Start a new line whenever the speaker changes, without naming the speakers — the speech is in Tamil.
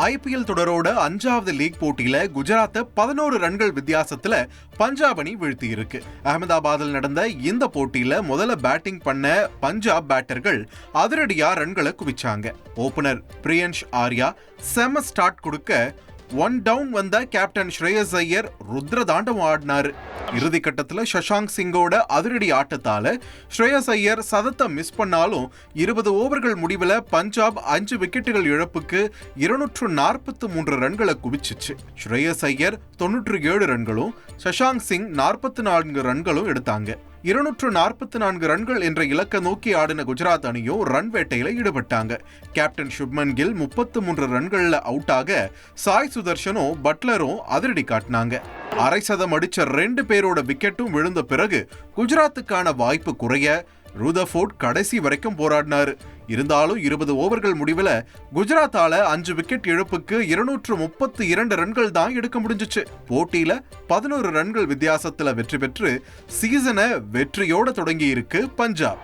ஐபிஎல் தொடரோட 5வது லீக் போட்டியில குஜராத்தை 11 ரன்கள் வித்தியாசத்துல பஞ்சாப் அணி வீழ்த்தி இருக்கு. அகமதாபாத்தில் நடந்த இந்த போட்டியில முதல்ல பேட்டிங் பண்ண பஞ்சாப் பேட்டர்கள் அதிரடியா ரன்களை குவிச்சாங்க. ஓபனர் பிரியன்ஷ் ஆர்யா செம ஸ்டார்ட் கொடுக்க 1 டவுன் வந்த கேப்டன் ஸ்ரேயஸ் ஐயர் ருத்ர தாண்டவம் ஆடினாரு. இறுதி கட்டத்துல சஷாங்க் சிங்கோட அதிரடி ஆட்டத்தால ஸ்ரேயஸ் ஐயர் சதத்தை மிஸ் பண்ணாலும் 20 ஓவர்கள் முடிவுல பஞ்சாப் 5 விக்கெட்டுகள் இழப்புக்கு 243 ரன்களை குவிச்சிச்சு. ஸ்ரேயஸ் ஐயர் 97 ரன்களும் சஷாங்க் சிங் 44 ரன்களும் எடுத்தாங்க. 244 ரன்கள் என்ற இலக்க நோக்கி ஆடின குஜராத் அணியும் ரன் வேட்டையில ஈடுபட்டாங்க. கேப்டன் சுப்மன் கில் 33 ரன்கள்ல அவுட் ஆக சாய் சுதர்ஷனும் பட்லரும் அதிரடி காட்டினாங்க. அரை சதம் அடிச்ச 2 பேரோட விக்கெட்டும் விழுந்த பிறகு குஜராத்துக்கான வாய்ப்பு குறைய ரூதர்ஃபோர்ட் கடைசி வரைக்கும் போராடினாரு. இருந்தாலும் 20 ஓவர்கள் முடிவுல குஜராத்தால 5 விக்கெட் இழப்புக்கு 232 ரன்கள் தான் எடுக்க முடிஞ்சிச்சு. போட்டியில 11 ரன்கள் வித்தியாசத்துல வெற்றி பெற்று சீசனை வெற்றியோட தொடங்கி இருக்கு பஞ்சாப்.